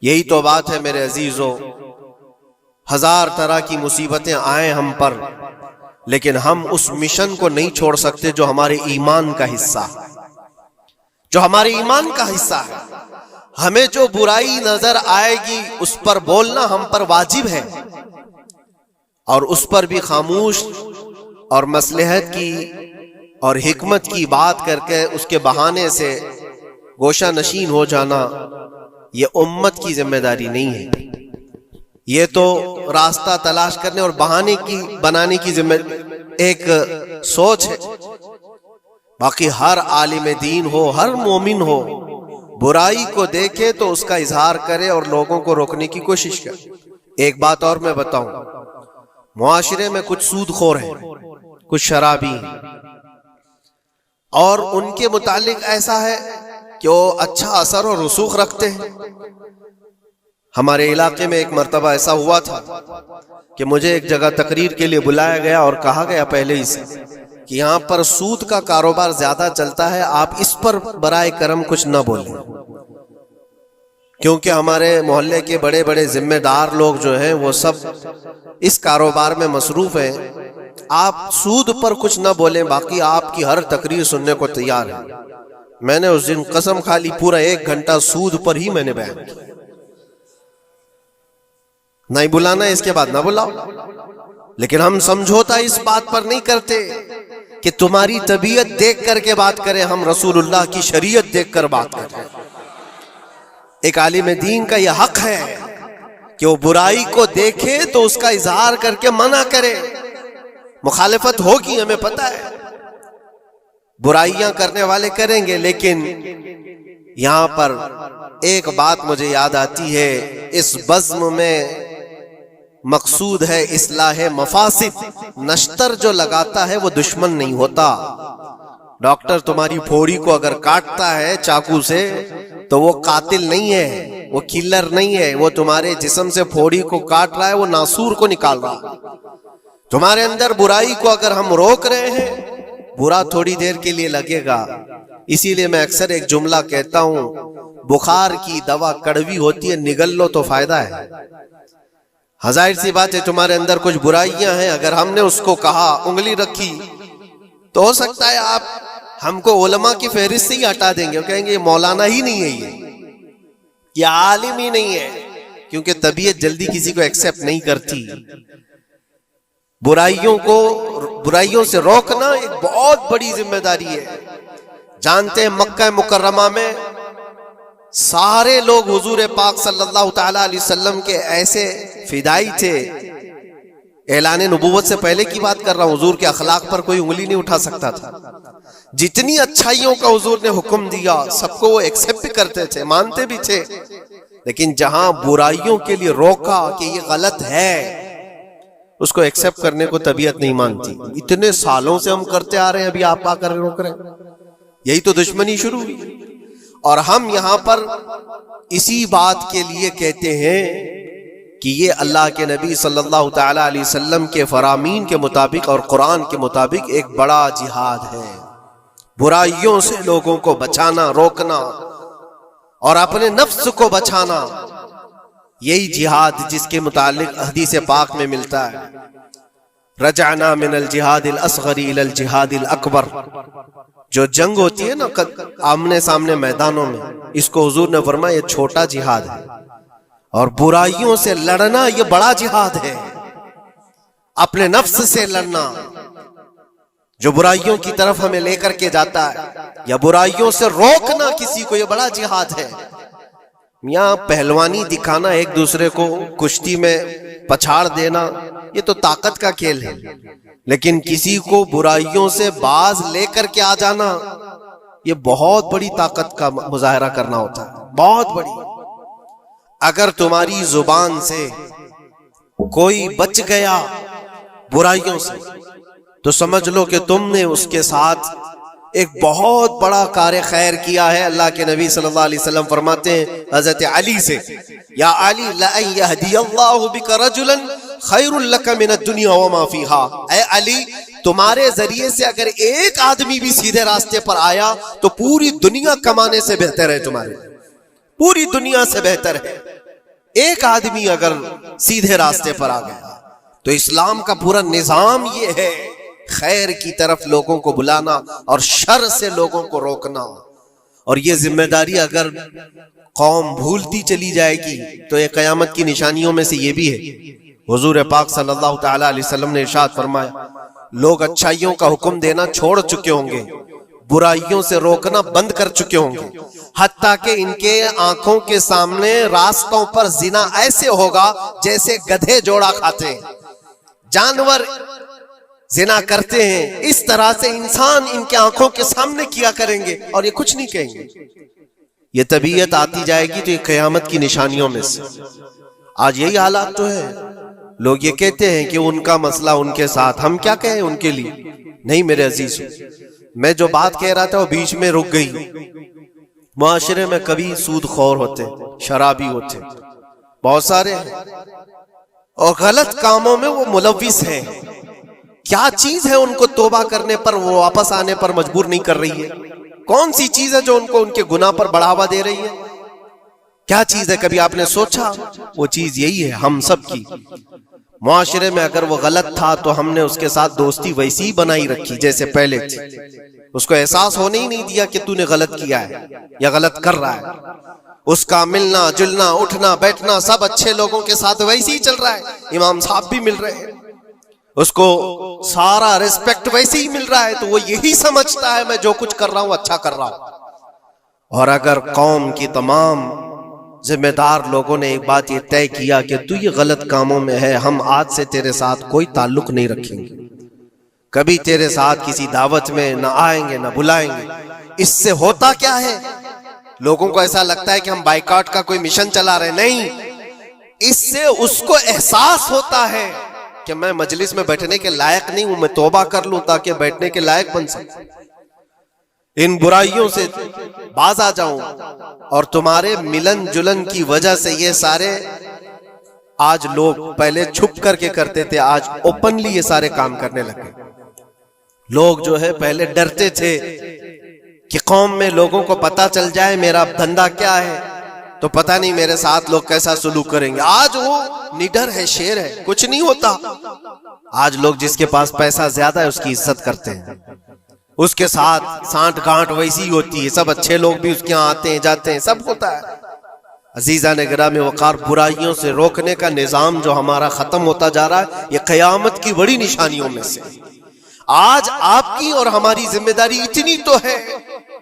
یہی تو بات ہے میرے عزیزو، ہزار طرح کی مصیبتیں آئیں ہم پر، لیکن ہم اس مشن کو نہیں چھوڑ سکتے جو ہمارے ایمان کا حصہ ہے، جو ہمارے ایمان کا حصہ ہے۔ ہمیں جو برائی نظر آئے گی اس پر بولنا ہم پر واجب ہے، اور اس پر بھی خاموش اور مصلحت کی اور حکمت کی بات کر کے اس کے بہانے سے گوشہ نشین ہو جانا یہ امت کی ذمہ داری نہیں ہے۔ یہ تو راستہ تلاش کرنے اور بہانے کی بنانے کی ذمہ ایک سوچ ہے۔ باقی ہر عالم دین ہو، ہر مومن ہو، برائی کو دیکھے تو اس کا اظہار کرے اور لوگوں کو روکنے کی کوشش کرے۔ ایک بات اور میں بتاؤں، معاشرے میں کچھ سود خور ہیں، کچھ شرابی ہیں، اور ان کے متعلق ایسا ہے کہ وہ اچھا اثر اور رسوخ رکھتے ہیں۔ ہمارے علاقے میں ایک مرتبہ ایسا ہوا تھا کہ مجھے ایک جگہ تقریر کے لیے بلایا گیا اور کہا گیا پہلے ہی سے کہ یہاں پر سود کا کاروبار زیادہ چلتا ہے، آپ اس پر برائے کرم کچھ نہ بولیں، کیونکہ ہمارے محلے کے بڑے بڑے ذمہ دار لوگ جو ہیں وہ سب اس کاروبار میں مصروف ہیں، آپ سود پر کچھ نہ بولیں، باقی آپ کی ہر تقریر سننے کو تیار ہے۔ میں نے اس دن قسم کھا لی، پورا 1 گھنٹہ سود پر ہی میں نے بیان کیا۔ نہیں بلانا اس کے بعد نہ بلاؤ، لیکن ہم سمجھوتا اس بات پر نہیں کرتے کہ تمہاری طبیعت دیکھ کر کے بات کریں، ہم رسول اللہ کی شریعت دیکھ کر بات کریں۔ ایک عالم دین کا یہ حق ہے کہ وہ برائی کو دیکھے تو اس کا اظہار کر کے منع کرے۔ مخالفت ہوگی، ہمیں پتہ ہے، برائیاں کرنے والے کریں گے، لیکن یہاں پر ایک بات مجھے یاد آتی ہے، اس بزم میں مقصود ہے اصلاح مفاسد۔ نشتر جو لگاتا ہے وہ دشمن نہیں ہوتا۔ ڈاکٹر تمہاری پھوڑی کو اگر کاٹتا ہے چاقو سے تو وہ قاتل نہیں ہے، وہ کلر نہیں ہے، وہ تمہارے جسم سے پھوڑی کو کاٹ رہا ہے، وہ ناسور کو نکال رہا ہے۔ تمہارے اندر برائی کو اگر ہم روک رہے ہیں، برا تھوڑی دیر کے لیے لگے گا۔ اسی لیے میں اکثر ایک جملہ کہتا ہوں، بخار کی دوا کڑوی ہوتی ہے، نگل لو تو فائدہ ہے۔ ظاہر سی بات ہے تمہارے اندر کچھ برائیاں ہیں، اگر ہم نے اس کو کہا، انگلی رکھی، تو ہو سکتا ہے آپ ہم کو علماء کی فہرست سے ہی ہٹا دیں گے، کہیں گے یہ مولانا ہی نہیں ہے، یہ عالم ہی نہیں ہے، کیونکہ طبیعت جلدی کسی کو ایکسپٹ نہیں کرتی۔ برائیوں سے روکنا ایک بہت بڑی ذمہ داری ہے۔ جانتے ہیں مکہ مکرمہ میں سارے لوگ حضور پاک صلی اللہ تعالی علیہ وسلم کے ایسے فدائی تھے، اعلان نبوت سے پہلے کی بات کر رہا ہوں، حضور کے اخلاق پر کوئی انگلی نہیں اٹھا سکتا تھا۔ جتنی اچھائیوں کا حضور نے حکم دیا سب کو وہ ایکسپٹ کرتے تھے، مانتے بھی تھے، لیکن جہاں برائیوں کے لیے روکا کہ یہ غلط ہے، اس کو ایکسپٹ کرنے کو طبیعت نہیں مانتی۔ اتنے سالوں سے ہم کرتے آ رہے ہیں، ابھی آپ آ کر روک رہے ہیں، یہی تو دشمنی شروع ہوئی۔ اور ہم یہاں پر اسی بات کے لیے کہتے ہیں کہ یہ اللہ کے نبی صلی اللہ تعالی علیہ وسلم کے فرامین کے مطابق اور قرآن کے مطابق ایک بڑا جہاد ہے۔ برائیوں سے لوگوں کو بچانا، روکنا اور اپنے نفس کو بچانا، یہی جہاد جس کے متعلق حدیث پاک میں ملتا ہے، رجعنا من الجہاد الاصغر الى الجہاد الاکبر۔ جو جنگ ہوتی ہے نا آمنے سامنے میدانوں میں، اس کو حضور نے فرمایا یہ چھوٹا جہاد ہے، اور برائیوں سے لڑنا یہ بڑا جہاد ہے۔ اپنے نفس سے لڑنا جو برائیوں کی طرف ہمیں لے کر کے جاتا ہے، یا برائیوں سے روکنا کسی کو، یہ بڑا جہاد ہے۔ یہاں پہلوانی دکھانا، ایک دوسرے کو کشتی میں پچھاڑ دینا، یہ تو طاقت کا کھیل ہے، لیکن کسی کو برائیوں سے باز لے کر کے آ جانا، یہ بہت بڑی طاقت کا مظاہرہ کرنا ہوتا ہے، بہت بڑی۔ اگر تمہاری زبان سے کوئی بچ گیا برائیوں سے تو سمجھ لو کہ تم نے اس کے ساتھ ایک بہت بڑا کار خیر کیا ہے۔ اللہ کے نبی صلی اللہ علیہ وسلم فرماتے ہیں حضرت علی سے، یا علی لَأَن يَهْدِيَ اللَّهُ بِكَ رَجُلًا خَيْرٌ لَكَ مِنَ الدُّنْيَا وَمَا فِيهَا۔ اے علی، تمہارے ذریعے سے اگر ایک آدمی بھی سیدھے راستے پر آیا تو پوری دنیا کمانے سے بہتر ہے، تمہارے پوری دنیا سے بہتر ہے۔ ایک آدمی اگر سیدھے راستے پر آ گیا تو اسلام کا پورا نظام یہ ہے خیر کی طرف لوگوں کو بلانا اور شر سے لوگوں کو روکنا. اور یہ ذمہ داری اگر قوم بھولتی چلی جائے گی تو یہ قیامت کی نشانیوں میں سے یہ بھی ہے. حضور پاک صلی اللہ تعالی علیہ وسلم نے ارشاد فرمایا لوگ اچھائیوں کا حکم دینا چھوڑ چکے ہوں گے, برائیوں سے روکنا بند کر چکے ہوں گے, حتیٰ کہ ان کے آنکھوں کے سامنے راستوں پر زنا ایسے ہوگا جیسے گدھے جوڑا کھاتے ہیں. جانور زنا کرتے ہیں اس طرح سے انسان ان کے آنکھوں کے سامنے کیا کریں گے اور یہ کچھ نہیں کہیں گے. یہ طبیعت آتی جائے گی تو یہ قیامت کی نشانیوں میں سے. آج یہی حالات تو ہے. لوگ یہ کہتے ہیں کہ ان کا مسئلہ ان کے ساتھ, ہم کیا کہیں ان کے لیے. نہیں میرے عزیز, میں جو بات کہہ رہا تھا وہ بیچ میں رک گئی. معاشرے میں کبھی سود خور ہوتے, شرابی ہوتے, بہت سارے ہیں, اور غلط کاموں میں وہ ملوث ہیں. کیا چیز ہے ان کو توبہ کرنے پر, وہ واپس آنے پر مجبور نہیں کر رہی ہے؟ کون سی چیز ہے جو ان کو ان کے گناہ پر بڑھاوا دے رہی ہے؟ کیا چیز ہے؟ کبھی آپ نے سوچا؟ وہ چیز یہی ہے ہم سب کی. معاشرے میں اگر وہ غلط تھا تو ہم نے اس کے ساتھ دوستی ویسی ہی بنائی رکھی جیسے پہلے تھی. اس کو احساس ہونے ہی نہیں دیا کہ تو نے غلط کیا ہے یا غلط کر رہا ہے. اس کا ملنا جلنا اٹھنا بیٹھنا سب اچھے لوگوں کے ساتھ ویسے ہی چل رہا ہے. امام صاحب بھی مل رہے ہیں, اس کو سارا ریسپیکٹ ویسے ہی مل رہا ہے, تو وہ یہی سمجھتا ہے میں جو کچھ کر رہا ہوں اچھا کر رہا ہوں. اور اگر قوم کی تمام ذمہ دار لوگوں نے ایک بات یہ طے کیا کہ تو یہ غلط کاموں میں ہے, ہم آج سے تیرے ساتھ کوئی تعلق نہیں رکھیں گے, کبھی تیرے ساتھ کسی دعوت میں نہ آئیں گے نہ بلائیں گے. اس سے ہوتا کیا ہے؟ لوگوں کو ایسا لگتا ہے کہ ہم بائیکاٹ کا کوئی مشن چلا رہے. نہیں, اس سے اس کو احساس ہوتا ہے کہ میں مجلس میں بیٹھنے کے لائق نہیں ہوں, میں توبہ کر لوں تاکہ بیٹھنے کے لائق بن سکوں, ان برائیوں سے باز آ جاؤں. اور تمہارے ملن جلن کی وجہ سے یہ سارے آج لوگ پہلے چھپ کر کے کرتے تھے, آج اوپنلی یہ سارے کام کرنے لگے. لوگ جو ہے پہلے ڈرتے تھے کہ قوم میں لوگوں کو پتا چل جائے میرا دھندا کیا ہے تو پتہ نہیں میرے ساتھ لوگ کیسا سلوک کریں گے. آج وہ نڈر ہے, شیر ہے, کچھ نہیں ہوتا. آج لوگ جس کے پاس پیسہ زیادہ ہے اس کی عزت کرتے ہیں, اس کے ساتھ سانٹ گانٹ ویسی ہوتی ہے, سب اچھے لوگ بھی اس کے یہاں آتے ہیں جاتے ہیں, سب ہوتا ہے. عزیزان گرامی وقار, برائیوں سے روکنے کا نظام جو ہمارا ختم ہوتا جا رہا ہے, یہ قیامت کی بڑی نشانیوں میں سے. آج آپ کی اور ہماری ذمہ داری اتنی تو ہے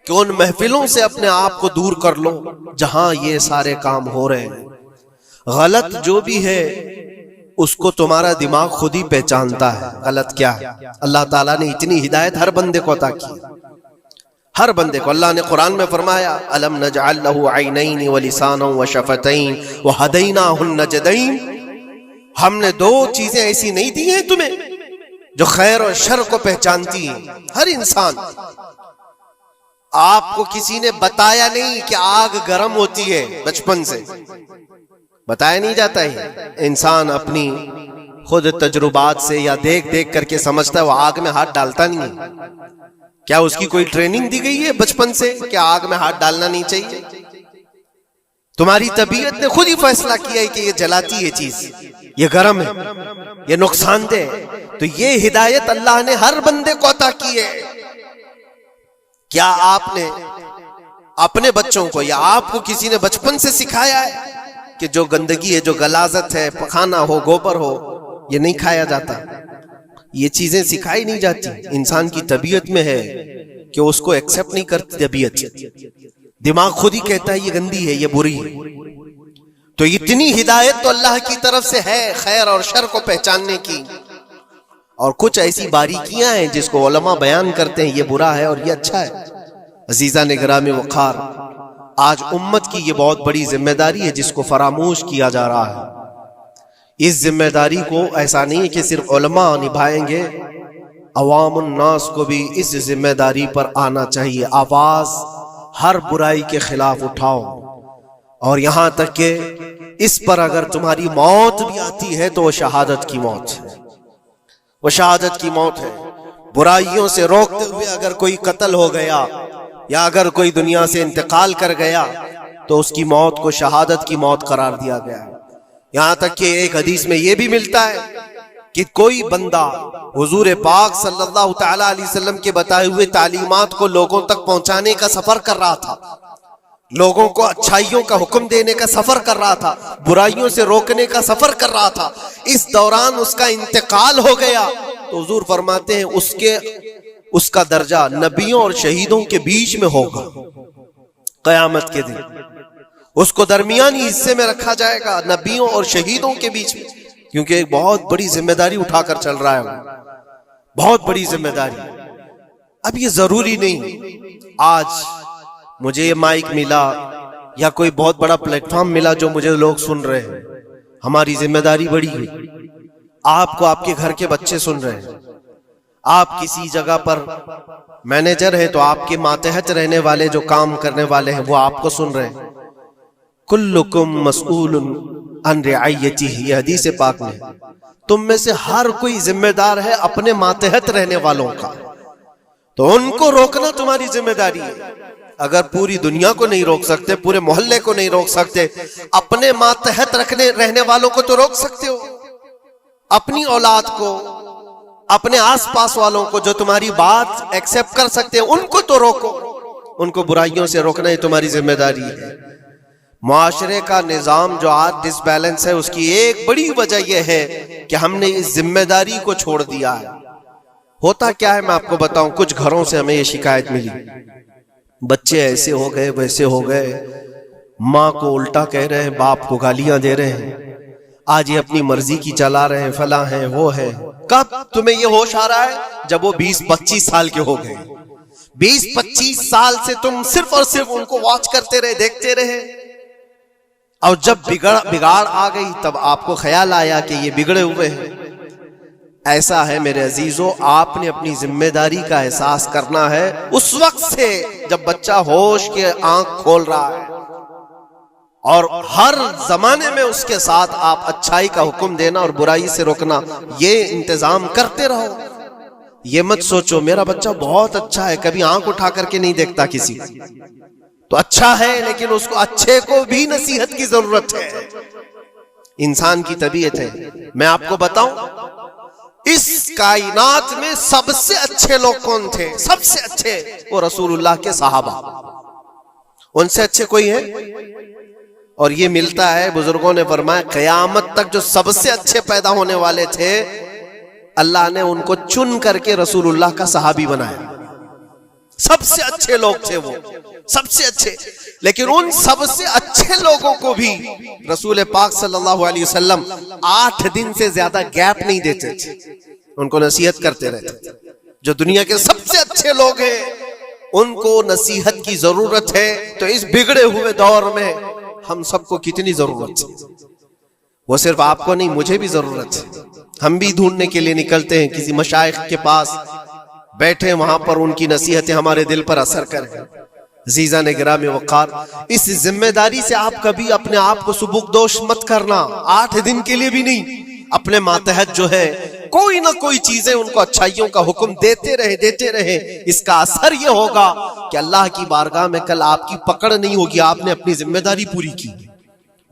کہ ان محفلوں سے اپنے آپ کو دور کر لو جہاں یہ سارے کام ہو رہے ہیں. غلط جو بھی ہے اس کو تمہارا دماغ خود ہی پہچانتا ہے غلط کیا ہے. اللہ تعالیٰ نے اتنی ہدایت ہر بندے کو عطا کی, ہر بندے کو. اللہ نے قرآن میں فرمایا الم نجعل له عینین ولسانا وشفتین وہدیناہ النجدین, ہم نے دو چیزیں ایسی نہیں دی ہیں تمہیں جو خیر اور شر کو پہچانتی ہیں. ہر انسان, آپ کو کسی نے بتایا نہیں کہ آگ گرم ہوتی ہے, بچپن سے بتایا نہیں جاتا ہے. انسان اپنی خود تجربات سے یا دیکھ دیکھ کر کے سمجھتا ہے, وہ آگ میں ہاتھ ڈالتا نہیں ہے. کیا اس کی کوئی ٹریننگ دی گئی ہے بچپن سے کہ آگ میں ہاتھ ڈالنا نہیں چاہیے؟ تمہاری طبیعت نے خود ہی فیصلہ کیا ہے کہ یہ جلاتی ہے چیز, یہ گرم ہے, یہ نقصان دہ ہے. تو یہ ہدایت اللہ نے ہر بندے کو عطا کی ہے. کیا آپ نے اپنے بچوں کو یا آپ کو کسی نے بچپن سے سکھایا ہے کہ جو گندگی ہے, جو غلاظت ہے, پخانا ہو, گوبر ہو, یہ نہیں کھایا جاتا؟ یہ چیزیں سکھائی نہیں جاتی. انسان کی طبیعت میں ہے کہ اس کو ایکسپٹ نہیں کرتی طبیعت, دماغ خود ہی کہتا ہے یہ گندی ہے, یہ بری ہے. تو اتنی ہدایت تو اللہ کی طرف سے ہے خیر اور شر کو پہچاننے کی. اور کچھ ایسی باریکیاں ہیں جس کو علماء بیان کرتے ہیں یہ برا ہے اور یہ اچھا ہے. عزیزان گرامی وقار, آج امت کی یہ بہت بڑی ذمہ داری ہے جس کو فراموش کیا جا رہا ہے. اس ذمہ داری کو ایسا نہیں ہے کہ صرف علماء نبھائیں گے, عوام الناس کو بھی اس ذمہ داری پر آنا چاہیے. آواز ہر برائی کے خلاف اٹھاؤ, اور یہاں تک کہ اس پر اگر تمہاری موت بھی آتی ہے تو وہ شہادت کی موت ہے, وہ شہادت کی موت ہے. برائیوں سے روکتے ہوئے اگر کوئی قتل ہو گیا یا اگر کوئی دنیا سے انتقال کر گیا تو اس کی موت کو شہادت کی موت قرار دیا گیا ہے. یہاں تک کہ ایک حدیث میں یہ بھی ملتا ہے کہ کوئی بندہ حضور پاک صلی اللہ تعالی علیہ وسلم کے بتائے ہوئے تعلیمات کو لوگوں تک پہنچانے کا سفر کر رہا تھا، لوگوں کو اچھائیوں کا حکم دینے کا سفر کر رہا تھا، برائیوں سے روکنے کا سفر کر رہا تھا، اس دوران اس کا انتقال ہو گیا تو حضور فرماتے ہیں اس کا درجہ نبیوں اور شہیدوں کے بیچ میں ہوگا قیامت کے دن، اس کو درمیانی حصے میں رکھا جائے گا نبیوں اور شہیدوں کے بیچ میں، کیونکہ ایک بہت بڑی ذمہ داری اٹھا کر چل رہا ہے، بہت بڑی ذمہ داری۔ اب یہ ضروری نہیں آج مجھے یہ مائک ملا یا کوئی بہت بڑا پلیٹ فارم ملا جو مجھے لوگ سن رہے ہیں، ہماری ذمہ داری بڑی ہے۔ آپ کو آپ کے گھر کے بچے سن رہے ہیں، آپ کسی جگہ پر مینیجر ہیں تو آپ کے ماتحت رہنے والے جو کام کرنے والے ہیں وہ آپ کو سن رہے ہیں۔ کلکم مسئول عن رعیتہ، یہ حدیث پاک میں، تم میں سے ہر کوئی ذمہ دار ہے اپنے ماتحت رہنے والوں کا، تو ان کو روکنا تمہاری ذمہ داری ہے۔ اگر پوری دنیا کو نہیں روک سکتے، پورے محلے کو نہیں روک سکتے، اپنے ماتحت رہنے والوں کو تو روک سکتے ہو، اپنی اولاد کو، اپنے آس پاس والوں کو جو تمہاری بات ایکسپٹ کر سکتے ہیں ان کو تو روکو، ان کو برائیوں سے روکنا ہی تمہاری ذمہ داری ہے۔ معاشرے کا نظام جو آج ڈس بیلنس ہے اس کی ایک بڑی وجہ یہ ہے کہ ہم نے اس ذمہ داری کو چھوڑ دیا ہے۔ ہوتا کیا ہے میں آپ کو بتاؤں، کچھ گھروں سے ہمیں یہ شکایت ملی، بچے ایسے ہو گئے ویسے ہو گئے، ماں کو الٹا کہہ رہے ہیں، باپ کو گالیاں دے رہے ہیں، آج یہ اپنی مرضی کی چلا رہے ہیں، فلاں ہیں وہ ہے۔ کب تمہیں یہ ہوش آ رہا ہے؟ جب وہ 20-25 سال کے ہو گئے۔ 20-25 سال سے تم صرف اور صرف ان کو واچ کرتے رہے، دیکھتے رہے، اور جب بگاڑ آ گئی تب آپ کو خیال آیا کہ یہ بگڑے ہوئے ہیں۔ ایسا ہے میرے عزیزو، آپ نے اپنی ذمہ داری کا احساس کرنا ہے اس وقت سے جب بچہ ہوش کے آنکھ کھول رہا ہے، اور ہر زمانے میں اس کے ساتھ آپ اچھائی کا حکم دینا اور برائی سے روکنا، یہ انتظام کرتے رہو۔ یہ مت سوچو میرا بچہ بہت اچھا ہے، کبھی آنکھ اٹھا کر کے نہیں دیکھتا کسی، تو اچھا ہے، لیکن اس کو اچھے کو بھی نصیحت کی ضرورت ہے۔ انسان کی طبیعت ہے۔ میں آپ کو بتاؤں، اس کائنات میں سب سے اچھے لوگ کون تھے؟ سب سے اچھے وہ رسول اللہ کے صحابہ، ان سے اچھے کوئی ہے؟ اور یہ ملتا ہے، بزرگوں نے فرمایا قیامت تک جو سب سے اچھے پیدا ہونے والے تھے اللہ نے ان کو چن کر کے رسول اللہ کا صحابی بنایا۔ سب سے اچھے لوگ تھے وہ، سب سے اچھے، لیکن ان سب سے اچھے لوگوں کو بھی رسول پاک صلی اللہ علیہ وسلم 8 دن سے زیادہ گیپ نہیں دیتے تھے، ان کو نصیحت کرتے رہتے تھے۔ جو دنیا کے سب سے اچھے لوگ ہیں ان کو نصیحت کی ضرورت ہے، تو اس بگڑے ہوئے دور میں ہم سب کو کتنی ضرورت ہے؟ وہ صرف آپ کو نہیں، مجھے بھی ضرورت ہے۔ ہم بھی ڈھونڈنے کے لیے نکلتے ہیں کسی مشائخ کے پاس، بیٹھے وہاں پر ان کی نصیحتیں ہمارے دل پر اثر کریں۔ عزیزان گرامی وقار، اس ذمہ داری سے آپ کبھی اپنے آپ کو سبکدوش مت کرنا، 8 دن کے لیے بھی نہیں۔ اپنے ماتحت جو ہے کوئی نہ کوئی چیزیں ان کو اچھائیوں کا حکم دیتے رہے۔ اس کا اثر یہ ہوگا کہ اللہ کی بارگاہ میں کل آپ کی پکڑ نہیں ہوگی، آپ نے اپنی ذمہ داری پوری کی،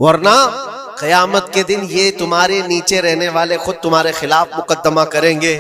ورنہ قیامت کے دن یہ تمہارے نیچے رہنے والے خود تمہارے خلاف مقدمہ کریں گے۔